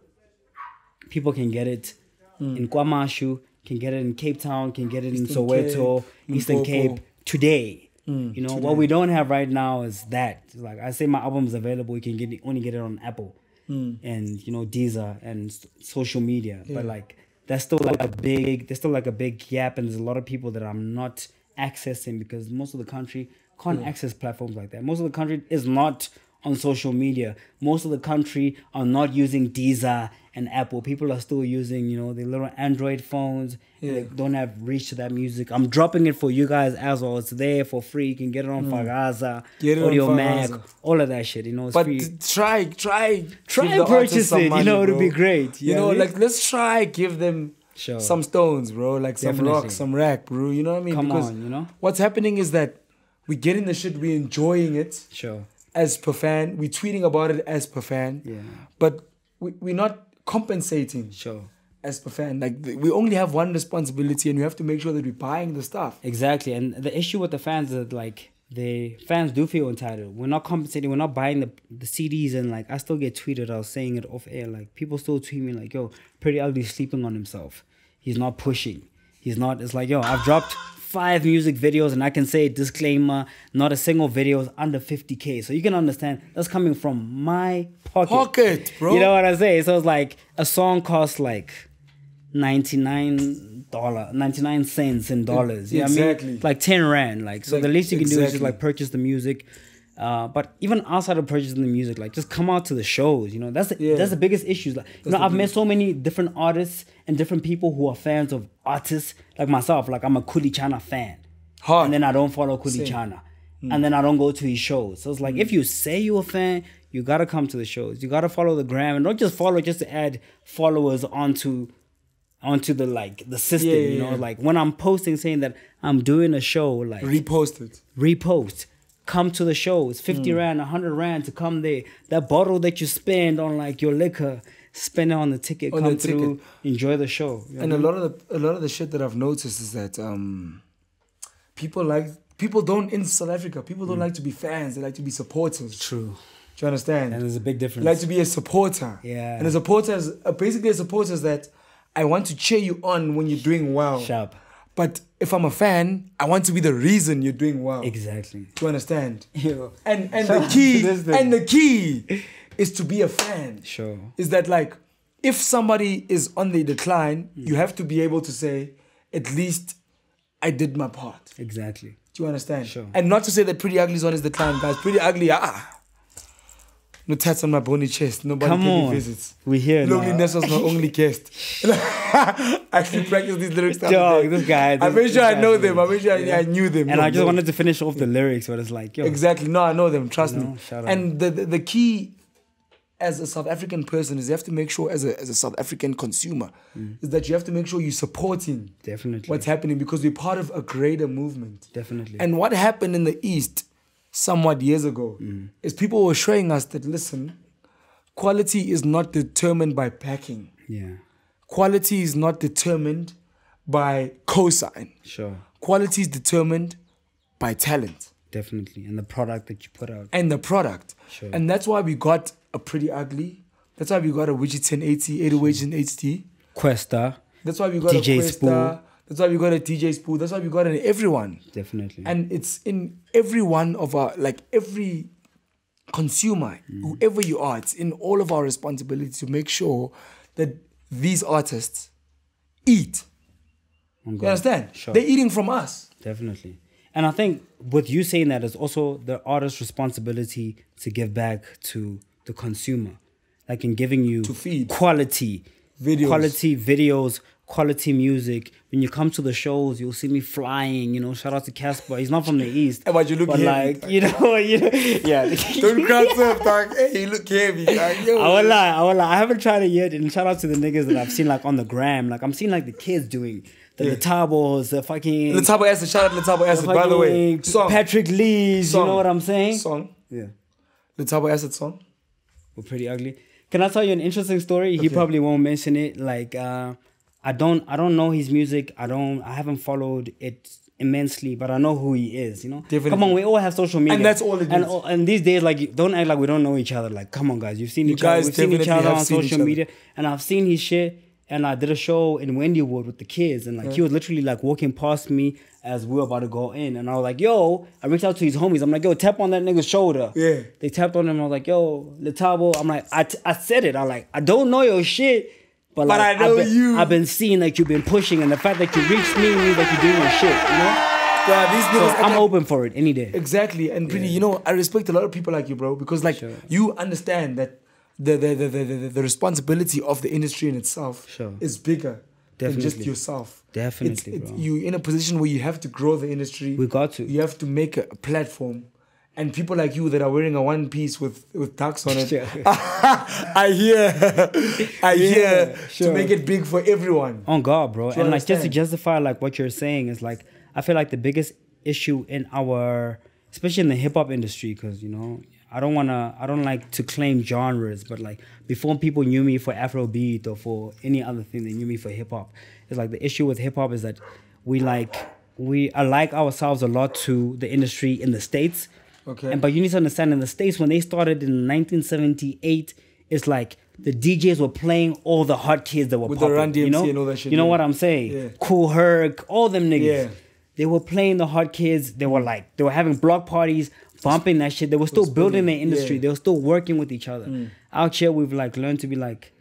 people can get it in KwaMashu, can get it in Cape Town, can get it in Soweto, Eastern Cape today. You know, what we don't have right now is that. Like I say my album is available, you can only get it on Apple and, you know, Deezer and social media. But like there's still like a big gap, and there's a lot of people that I'm not accessing because most of the country can't access platforms like that. Most of the country is not on social media. Most of the country are not using Deezer and Apple. People are still using, you know, the little Android phones. Yeah. They don't have reach to that music. I'm dropping it for you guys as well. It's there for free. You can get it on Fagaza, Audio Mac, all of that shit. You know, it's but free. try and purchase it. You know, it'll be great. You know, like let's try give them some stones, bro. Like some rock, some rack, bro. You know what I mean? Come because on, you know. What's happening is that we getting the shit, we enjoying it. Sure. As per fan, we tweeting about it as per fan. Yeah. But we're not compensating. Sure. As per fan, like we only have one responsibility, and we have to make sure that we're buying the stuff. Exactly, and the issue with the fans is like the fans do feel entitled. We're not compensating. We're not buying the CDs, and like I still get tweeted. I was saying it off air. Like people still tweet me like, "Yo, Priddy Ugly sleeping on himself. He's not pushing. He's not." It's like, yo, I've dropped 5 music videos, and I can say disclaimer: not a single video is under 50K. So you can understand that's coming from my pocket, bro. You know what I say? So it's like a song costs like $99 cents in dollars. You know what I mean? Like 10 rand. Like, so the least you can do is just like purchase the music. But even outside of purchasing the music, like just come out to the shows. You know, that's the biggest issue. Like, you know, I've met so many different artists and different people who are fans of artists like myself. Like I'm a Kuli Chana fan, and then I don't follow Kuli Chana, and then I don't go to his shows. So it's like if you say you're a fan, you gotta come to the shows. You gotta follow the gram, and don't just follow just to add followers onto the like the system. You know, like when I'm posting saying that I'm doing a show, like repost. Come to the show. It's 50 rand, 100 rand to come there. That bottle that you spend on like your liquor, spend it on the ticket. Come through, enjoy the show. You know and a lot of the shit that I've noticed is that people don't in South Africa. People don't like to be fans. They like to be supporters. True. Do you understand? And there's a big difference. They like to be a supporter. Yeah. And a supporter is basically a supporter is that I want to cheer you on when you're doing well. Sharp. But if I'm a fan, I want to be the reason you're doing well. Exactly. Do you understand? Yeah. And the key is to be a fan. Sure. Is that like if somebody is on the decline, you have to be able to say, at least I did my part. Exactly. Do you understand? Sure. And not to say that Priddy Ugly is on his decline, guys. Priddy Ugly, no tats on my bony chest. Nobody pay me visits. We here now. Loneliness was my only guest. I actually practice these lyrics. Dog, this guy. I made sure I know them. I made sure I knew them. And I just wanted to finish off the lyrics, but it's like, yo. Exactly. No, I know them. Trust me. Shout out. And the key as a South African person is you have to make sure as a South African consumer is that you have to make sure you're supporting what's happening because we're part of a greater movement. Definitely. And what happened in the East somewhat years ago is people were showing us that, listen, quality is not determined by packing. Yeah. Quality is not determined by cosign. Sure. Quality is determined by talent. Definitely. And the product that you put out. And the product. Sure. And that's why we got a Priddy Ugly. That's why we got a Widget 1080, 808 and HT. Questa. That's why we got DJ a Questa. Spool. That's why we got a DJ Spool. That's why we got an everyone. Definitely. And it's in every one of our, like every consumer, whoever you are, it's in all of our responsibility to make sure that these artists eat. You understand? Sure. They're eating from us. Definitely. And I think with you saying that is also the artist's responsibility to give back to the consumer. Like in giving you to feed quality videos, quality music. When you come to the shows, you'll see me flying, you know, shout out to Casper. He's not from the East. But you look heavy. Like, you know, yeah. Don't cross up, dog. Hey, you look heavy, dog. I won't lie. I haven't tried it yet. And shout out to the niggas that I've seen like on the gram. Like I'm seeing like the kids doing the Letabos, the fucking Letabo Acid. Shout out Letabo Acid, by the way. Song. Patrick Lee's, you know what I'm saying? Song. Yeah. Letabo Acid song. We're Priddy Ugly. Can I tell you an interesting story? Okay. He probably won't mention it. Like I don't know his music. I haven't followed it immensely, but I know who he is, you know? Definitely. Come on, we all have social media. And that's all it is. And these days, like, don't act like we don't know each other. Like, come on, guys. You've seen each other. We've seen each other on social media. And I've seen his shit. And I did a show in Wendywood with the kids. And, like, he was literally, like, walking past me as we were about to go in. And I was like, yo, I reached out to his homies. I'm like, yo, tap on that nigga's shoulder. Yeah. They tapped on him. I was like, yo, Letabo. I'm like, I said it. I'm like, I don't know your shit. But like, I know you. I've been seeing that you've been pushing, and the fact that you reached me means that you're doing your shit, you know? Yeah, these niggas, so I'm open for it any day. Exactly. And Priddy, you know, I respect a lot of people like you, bro, because like you understand that the responsibility of the industry in itself is bigger than just yourself. Definitely, bro. You're in a position where you have to grow the industry. We got to. You have to make a platform. And people like you that are wearing a one piece with ducks on it, I hear to make it big for everyone. On God, bro. And like just to justify like what you're saying is like, I feel like the biggest issue in our, especially in the hip hop industry, because you know, I don't like to claim genres, but like before people knew me for Afrobeat or for any other thing, they knew me for hip hop. It's like the issue with hip hop is that we alike ourselves a lot to the industry in the States. Okay. But you need to understand, in the States, when they started in 1978, it's like the DJs were playing all the hot kids that were with popping. The Run DMC you know? And all that shit. You know what I'm saying? Yeah. Kool Herc, all them niggas. Yeah. They were playing the hot kids. They were having block parties, bumping that shit. They were still building their industry. Yeah. They were still working with each other. Out here, we've like learned to be like,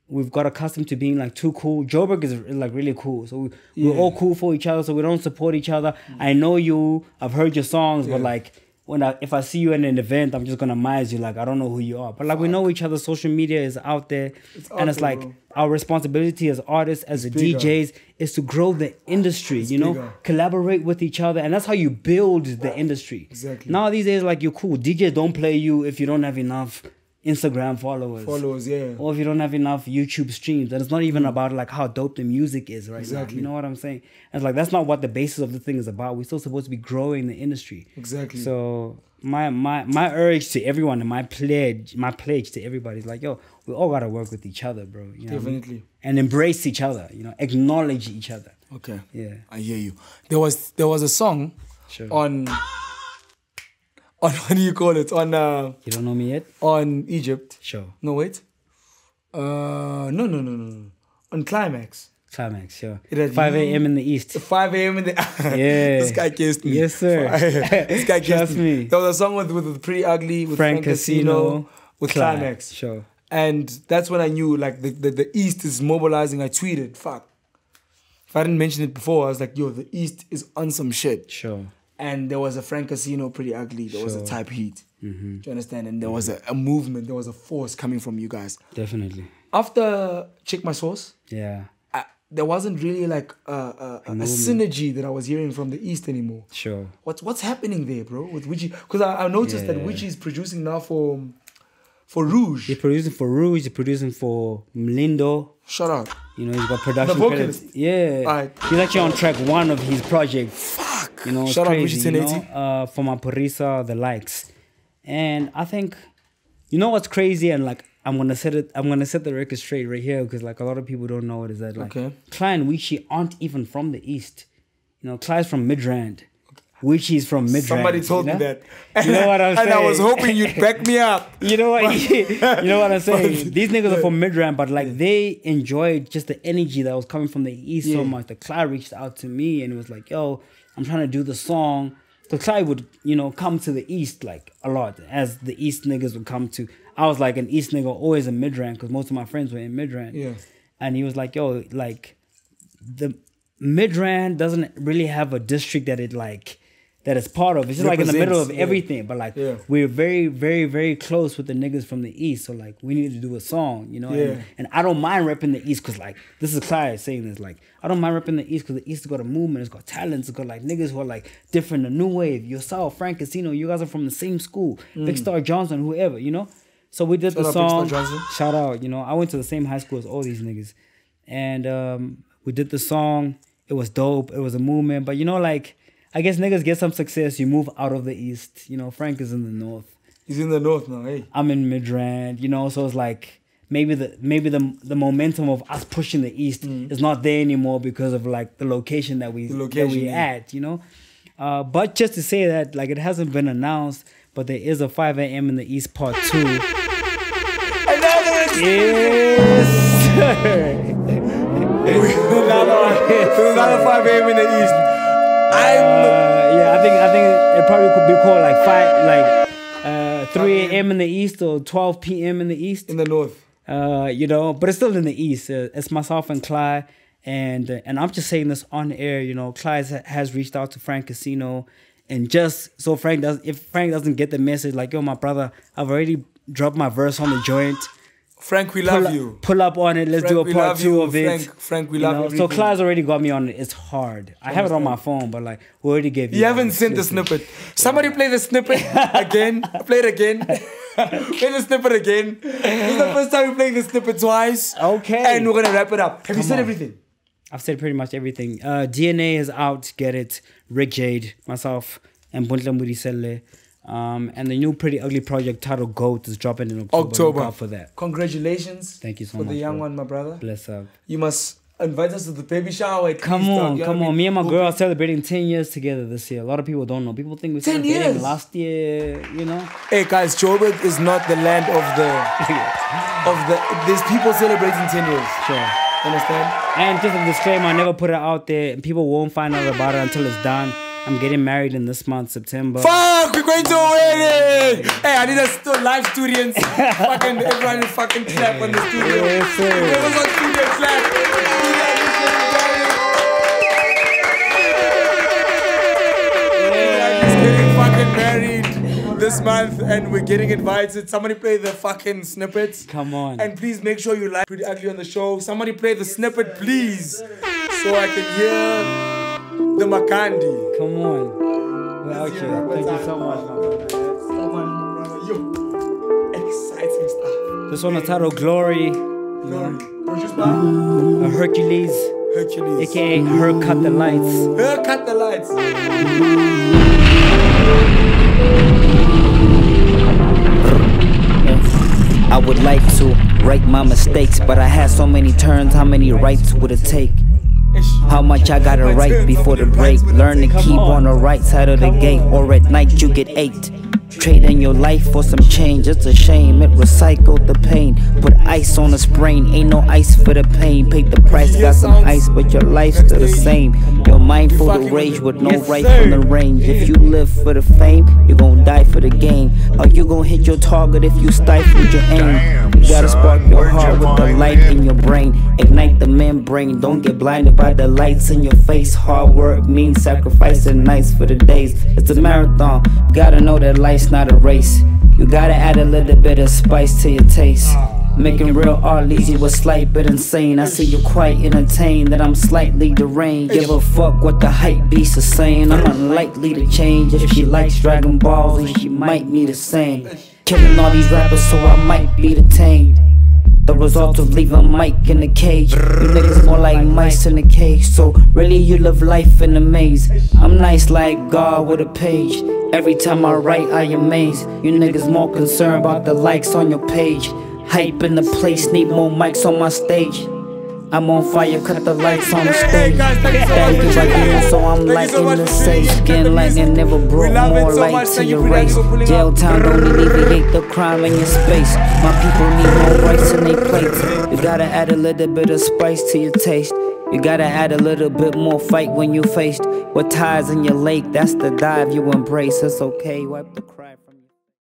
we've got accustomed to being like too cool. Joburg is like really cool. So we're all cool for each other. So we don't support each other. I know you. I've heard your songs, but like, if I see you in an event, I'm just gonna mize you. Like, I don't know who you are, but like we know each other. Social media is out there, and it's like our responsibility as artists, as the DJs, is to grow the industry. You know, collaborate with each other, and that's how you build the industry. Exactly. Now these days, like, you're cool. DJs don't play you if you don't have enough Instagram followers, yeah, or if you don't have enough YouTube streams. And it's not even about like how dope the music is right now. You know what I'm saying? And it's like, that's not what the basis of the thing is about. We're still supposed to be growing the industry. Exactly. So my urge to everyone and my pledge to everybody is like, yo, we all gotta work with each other, bro. You know Definitely. What I mean? And embrace each other. You know, acknowledge each other. Okay. Yeah. I hear you. There was a song on what do you call it? On you don't know me yet? On Egypt. Sure. No, wait. No. On Climax. Climax, sure. 5 a.m. in the East. 5 a.m. in the yeah. This guy kissed me. Yes, sir. This guy kissed Trust me. There was a song with Priddy Ugly, with Frank Casino, with Climax. Sure. And that's when I knew like the East is mobilizing. I tweeted, fuck. If I didn't mention it before, I was like, yo, the East is on some shit. Sure. And there was a Frank Casino, Priddy Ugly. There was a Type Heat. Do you understand? And there was a movement. There was a force coming from you guys. Definitely. After Check My Source, there wasn't really like a synergy that I was hearing from the East anymore. Sure. What's happening there, bro? With Witchy? Because I noticed that Witchy is producing now for Rouge. He's producing for Rouge. He's producing for Mlindo. Shut up. You know, he's got production the credits. Yeah. Right. He's actually on track 1 of his project. Fuck. You know, it's Shout crazy, out Witchy 1080. For my Parisa, the likes. And I think, you know what's crazy, and like I'm gonna set the record straight right here, because like a lot of people don't know it, is that like Cly and Witchy aren't even from the East. You know, Cly's from Midrand. Witchy's from Midrand. Somebody told me that. You know what I'm saying? And I was hoping you'd back me up. You know what? You know what I'm saying? These niggas are from Midrand, but like they enjoyed just the energy that was coming from the East so much. The Cly reached out to me and it was like, yo, I'm trying to do the song. So Cly would, you know, come to the East like a lot, as the East niggas would come to. I was like an East nigga, always in Midrand, because most of my friends were in Midrand. Yeah. And he was like, yo, like the Midrand doesn't really have a district that that it's part of. It's just like in the middle of everything. But like we're very, very, very close with the niggas from the East. So like we need to do a song, you know? And I don't mind repping the East, because like, this is Clyde saying this, like, I don't mind repping the East because the East has got a movement, it's got talents, it's got like niggas who are like different, the new wave, yourself, Frank Casino, you guys are from the same school, Big Star Johnson, whoever, you know? So we did the song. Shout out, you know, I went to the same high school as all these niggas. And we did the song. It was dope. It was a movement. But you know, like, I guess niggas get some success. You move out of the East. You know, Frank is in the North. He's in the North now, hey. I'm in Midrand, you know, so it's like maybe the momentum of us pushing the East is not there anymore because of like the location that we at, you know. But just to say that, like, it hasn't been announced, but there is a 5 a.m. in the East Part 2. Yes, sir. Another 5 a.m. in the East. I think it probably could be called like 3 a.m. in the East or 12 p.m. in the East. In the North. You know, but it's still in the East. It's myself and Cly, and I'm just saying this on air. You know, Cly has reached out to Frank Casino, and just so if Frank doesn't get the message, like, yo, my brother, I've already dropped my verse on the joint. Frank, we love you. Pull up on it. Let's Frank, do a part 2 of it. Frank, we love you. So Clyde's already got me on it. It's hard. I have it on my phone, but like we already gave you. You haven't sent the snippet. Somebody play the snippet again. Play it again. Play the snippet again. This is the first time we're playing the snippet twice. Okay. And we're gonna wrap it up. Have you said everything? I've said pretty much everything. DNA is out. Get it. Rick Jade, myself, and Buntle Murisele. And the new Priddy Ugly project titled GOAT is dropping in October. Look out for that. Congratulations. Thank you so much. For the young one, my brother. Bless up. You must invite us to the baby shower. Come on. Me and my girl are celebrating 10 years together this year. A lot of people don't know. People think we celebrating last year, you know. Hey guys, Joburg is not the land of the there's people celebrating 10 years. Sure. Understand? And just a disclaimer, I never put it out there and people won't find out about it until it's done. I'm getting married in this month, September. Fuck, we're going to a wedding! Hey, I need a live students. Fucking everyone fucking clap on the studio. Yes, sir. Everyone's on studio clap. He's getting fucking married this month and we're getting invited. Somebody play the fucking snippets. Come on. And please make sure you like Priddy Ugly on the show. Somebody play the snippet, please. So I can hear the Makandi. Come on. We're out here. Thank you so much, my brother. Yo, exciting stuff. This one is titled Glory. Glory. Produced by Hercules. Hercules. AKA Her Cut the Lights. Her Cut the Lights. I would like to right my mistakes, but I had so many turns. How many rights would it take? How much I gotta write before the break? Learn to keep on the right side of the gate, or at night you get ate. Trading your life for some change, it's a shame. It recycled the pain. Put ice on a sprain, ain't no ice for the pain. Paid the price, got some ice, but your life's still the same. Your mind full of rage with no right from the range. If you live for the fame, you gon' die for the game. Or you gon' hit your target if you stifle your aim. You gotta spark your heart with the light in your brain. Ignite the membrane, don't get blinded by the lights in your face. Hard work means sacrificing nights for the days. It's a marathon, you gotta know that life's not a race. You gotta add a little bit of spice to your taste. Making real art leaves you a slight bit insane. I see you quite entertained that I'm slightly deranged. Give a fuck what the hype beast is saying. I'm unlikely to change. If she likes Dragon Balls, then she might be the same. Killing all these rappers so I might be detained. The result of leaving Mike in the cage. You niggas more like mice in the cage. So really you live life in a maze. I'm nice like God with a page. Every time I write I amaze. You niggas more concerned about the likes on your page. Hype in the place, need more mics on my stage. I'm on fire, cut the lights on the stage. Thank you again, so I'm lighting the safe. Skin lightning never brought more light to your race. Jail time don't alleviate the crime in your space. My people need more rights in their plates. You gotta add a little bit of spice to your taste. You gotta add a little bit more fight when you faced with ties in your lake. That's the dive you embrace. It's okay, wipe the